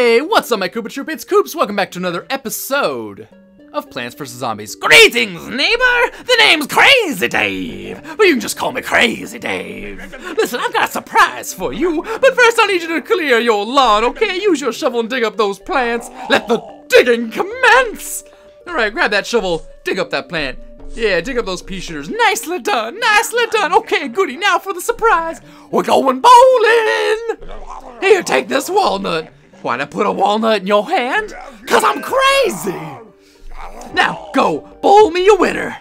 Hey, what's up my Koopa Troop? It's Koops. Welcome back to another episode of Plants vs. Zombies. Greetings, neighbor! The name's Crazy Dave! But you can just call me Crazy Dave. Listen, I've got a surprise for you, but first I need you to clear your lawn, okay? Use your shovel and dig up those plants. Let the digging commence! Alright, grab that shovel, dig up that plant. Yeah, dig up those pea shooters. Nicely done, nicely done. Okay, goody, now for the surprise. We're going bowling! Here, take this walnut. Why'd I put a walnut in your hand? 'Cause I'm crazy! Now, go, bowl me a winner.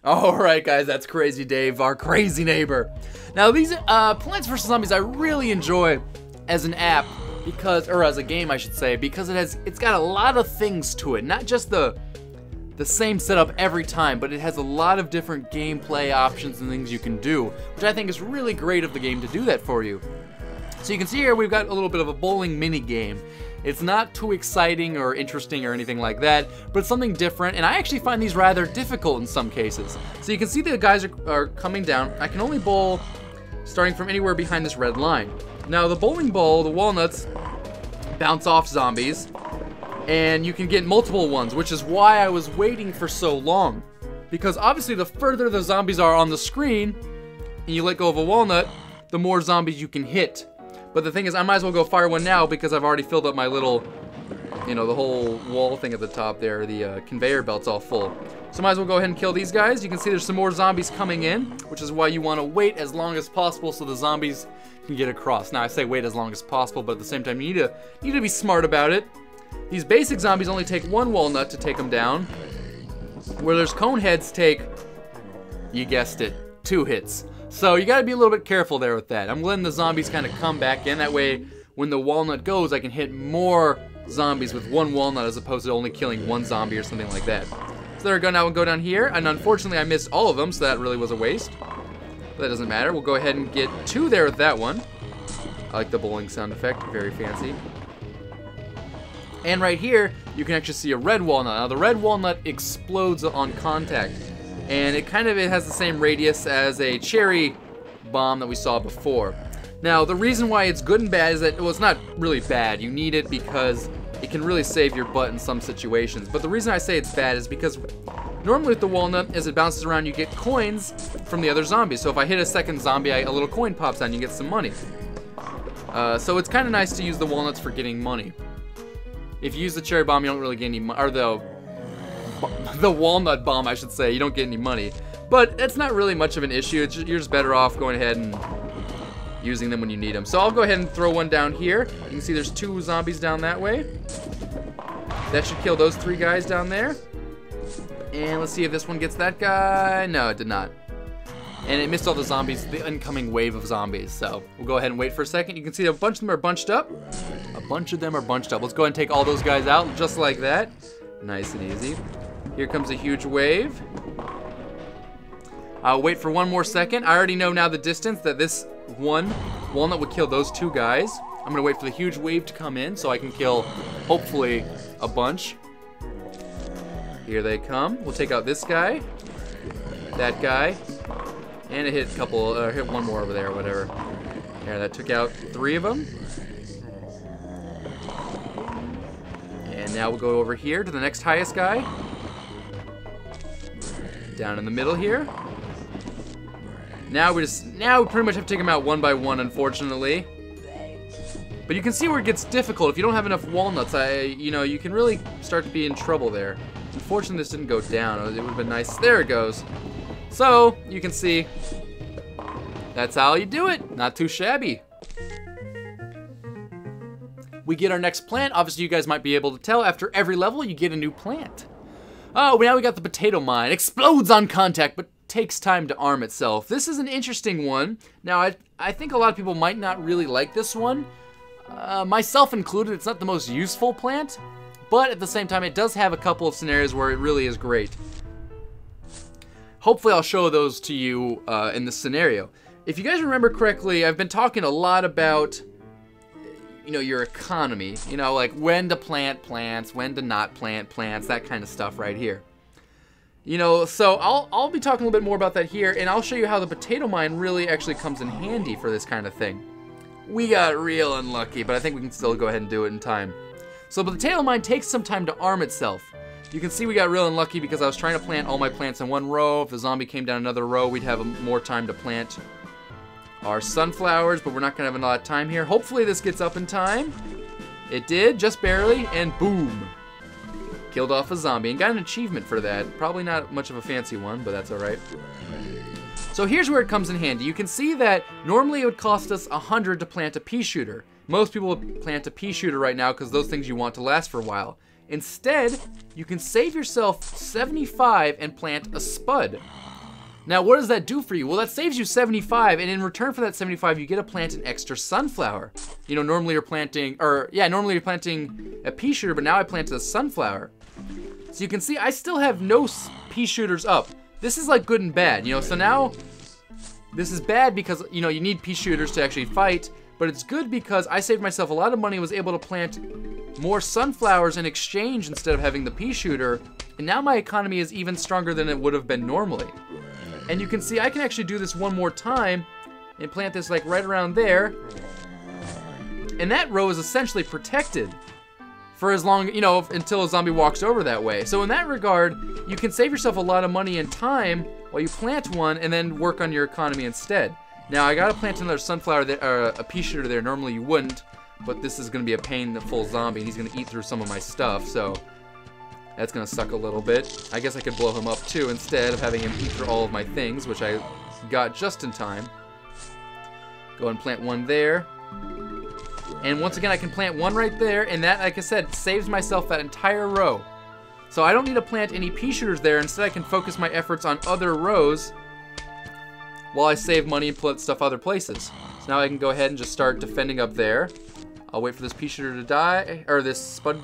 Alright guys, that's Crazy Dave, our crazy neighbor. Now these Plants vs. Zombies I really enjoy as an app, because, or as a game I should say, because it's got a lot of things to it. Not just the same setup every time, but it has a lot of different gameplay options and things you can do, which I think is really great of the game to do that for you. So you can see here we've got a little bit of a bowling mini game. It's not too exciting or interesting or anything like that, but it's something different, and I actually find these rather difficult in some cases. So you can see the guys are coming down. I can only bowl starting from anywhere behind this red line. Now the bowling ball, the walnuts, bounce off zombies, and you can get multiple ones, which is why I was waiting for so long. Because obviously the further the zombies are on the screen, and you let go of a walnut, the more zombies you can hit. But the thing is, I might as well go fire one now because I've already filled up my little, you know, the whole wall thing at the top there, the conveyor belt's all full. So might as well go ahead and kill these guys. You can see there's some more zombies coming in, which is why you want to wait as long as possible so the zombies can get across. Now I say wait as long as possible, but at the same time you need to be smart about it. These basic zombies only take one walnut to take them down, where there's cone heads take, you guessed it, 2 hits. So you gotta be a little bit careful there with that. I'm letting the zombies kind of come back in. That way, when the walnut goes, I can hit more zombies with one walnut as opposed to only killing one zombie or something like that. So they're gonna go down here, and unfortunately I missed all of them, so that really was a waste. But that doesn't matter. We'll go ahead and get 2 there with that one. I like the bowling sound effect, very fancy. And right here, you can actually see a red walnut. Now the red walnut explodes on contact. And it has the same radius as a cherry bomb that we saw before. Now, the reason why it's good and bad is that, well, it's not really bad. You need it because it can really save your butt in some situations. But the reason I say it's bad is because normally with the walnut, as it bounces around, you get coins from the other zombies. So if I hit a second zombie, a little coin pops out and you get some money. So it's kind of nice to use the walnuts for getting money. If you use the cherry bomb, you don't really get any money, or the walnut bomb, I should say, you don't get any money. But it's not really much of an issue. You're just better off going ahead and using them when you need them. So I'll go ahead and throw one down here. You can see there's 2 zombies down that way. That should kill those 3 guys down there. And let's see if this one gets that guy. No, it did not. And it missed all the zombies, the incoming wave of zombies. So we'll go ahead and wait for a second. You can see a bunch of them are bunched up. A bunch of them are bunched up. Let's go ahead and take all those guys out just like that. Nice and easy. Here comes a huge wave. I'll wait for one more second. I already know now the distance that this one walnut would kill those 2 guys. I'm gonna wait for the huge wave to come in so I can kill, hopefully, a bunch. Here they come. We'll take out this guy, that guy, and it hit a couple, hit one more over there, or whatever. There, that took out 3 of them. And now we'll go over here to the next highest guy. Down in the middle here. Now we pretty much have to take them out one by one, unfortunately. But you can see where it gets difficult. If you don't have enough walnuts, you can really start to be in trouble there. Unfortunately, this didn't go down. It would have been nice. There it goes. So, you can see, that's how you do it. Not too shabby. We get our next plant. Obviously, you guys might be able to tell, after every level, you get a new plant. Oh, now we got the potato mine. Explodes on contact, but takes time to arm itself. This is an interesting one. Now, I think a lot of people might not really like this one. Myself included, it's not the most useful plant, but at the same time, it does have a couple of scenarios where it really is great. Hopefully, I'll show those to you in this scenario. If you guys remember correctly, I've been talking a lot about, your economy. Like when to plant plants, when to not plant plants, that kind of stuff right here. So I'll be talking a little bit more about that here, and I'll show you how the potato mine really actually comes in handy for this kind of thing. We got real unlucky, but I think we can still go ahead and do it in time. So, but the tail mine takes some time to arm itself. You can see we got real unlucky because I was trying to plant all my plants in one row. If the zombie came down another row, we'd have more time to plant our sunflowers, but we're not gonna have a lot of time here. Hopefully this gets up in time. It did, just barely, and boom. Killed off a zombie and got an achievement for that. Probably not much of a fancy one, but that's all right. So here's where it comes in handy. You can see that normally it would cost us 100 to plant a pea shooter. Most people would plant a pea shooter right now because those things you want to last for a while. Instead, you can save yourself 75 and plant a spud. Now, what does that do for you? Well, that saves you 75, and in return for that 75, you get to plant an extra sunflower. You know, normally you're planting a pea shooter, but now I planted a sunflower. So you can see I still have no pea shooters up. This is like good and bad, you know, so now this is bad because, you know, you need pea shooters to actually fight, but it's good because I saved myself a lot of money and was able to plant more sunflowers in exchange instead of having the pea shooter, and now my economy is even stronger than it would have been normally. And you can see I can actually do this one more time and plant this like right around there, and that row is essentially protected for as long, you know, until a zombie walks over that way. So in that regard, you can save yourself a lot of money and time while you plant one and then work on your economy instead. Now I gotta plant another sunflower there, or a pea shooter there. Normally you wouldn't, but this is gonna be a painful zombie and he's gonna eat through some of my stuff, so that's gonna suck a little bit. I guess I could blow him up too instead of having him eat through all of my things, which I got just in time. Go and plant one there. And once again, I can plant one right there, and that, like I said, saves myself that entire row. So I don't need to plant any pea shooters there. Instead, I can focus my efforts on other rows while I save money and put stuff other places. So now I can go ahead and just start defending up there. I'll wait for this pea shooter to die, or this spud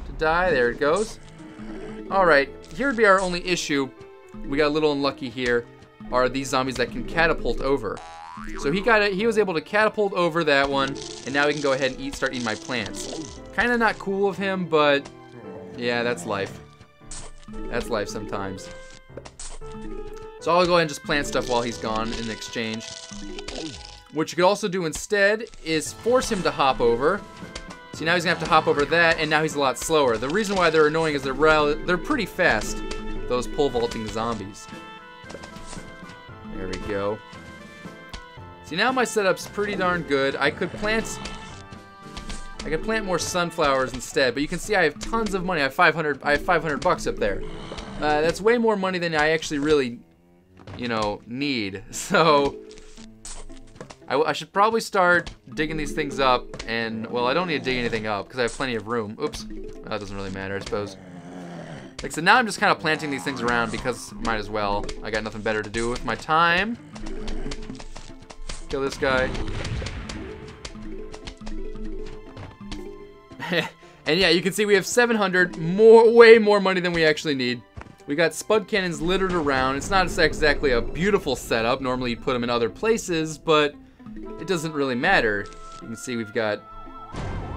to die. There it goes. All right, here would be our only issue. We got a little unlucky here. Are these zombies that can catapult over? So he was able to catapult over that one, and now he can go ahead and start eating my plants. Kind of not cool of him, but yeah, that's life. That's life sometimes. So I'll go ahead and just plant stuff while he's gone in exchange. What you could also do instead is force him to hop over. See, now he's gonna have to hop over that, and now he's a lot slower. The reason why they're annoying is they're pretty fast, those pole vaulting zombies. There we go. See, now my setup's pretty darn good. I could plant more sunflowers instead, but you can see I have tons of money. I have 500 bucks up there. That's way more money than I actually really, you know, need. So I should probably start digging these things up, and well, I don't need to dig anything up because I have plenty of room. Oops, that doesn't really matter, I suppose. Like I said, now I'm just kind of planting these things around because might as well. I got nothing better to do with my time. Kill this guy. And yeah, you can see we have 700, way more money than we actually need. We got spud cannons littered around. It's not exactly a beautiful setup. Normally you put them in other places, but it doesn't really matter. You can see we've got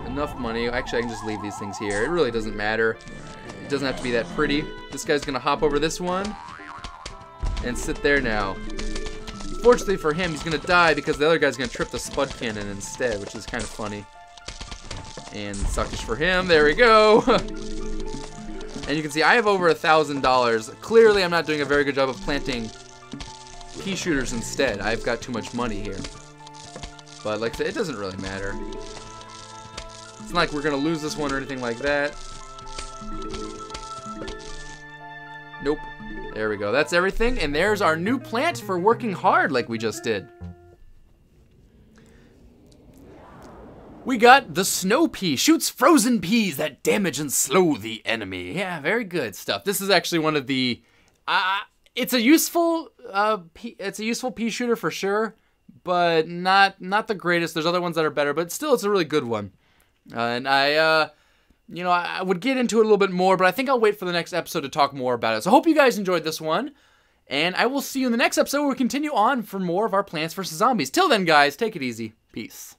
enough money. Actually, I can just leave these things here. It really doesn't matter. It doesn't have to be that pretty. This guy's gonna hop over this one and sit there now. Fortunately for him, he's gonna die because the other guy's gonna trip the spud cannon instead, which is kind of funny. And suckish for him. There we go. And you can see I have over $1,000. Clearly, I'm not doing a very good job of planting pea shooters instead. I've got too much money here. But like I said, it doesn't really matter. It's not like we're gonna lose this one or anything like that. Nope. There we go. That's everything. And there's our new plant for working hard like we just did. We got the snow pea. Shoots frozen peas that damage and slow the enemy. Yeah, very good stuff. This is actually one of the... it's a useful pea shooter for sure, but not the greatest. There's other ones that are better, but still it's a really good one. And you know, I would get into it a little bit more, but I think I'll wait for the next episode to talk more about it. So I hope you guys enjoyed this one, and I will see you in the next episode where we continue on for more of our Plants vs. Zombies. Till then, guys, take it easy. Peace.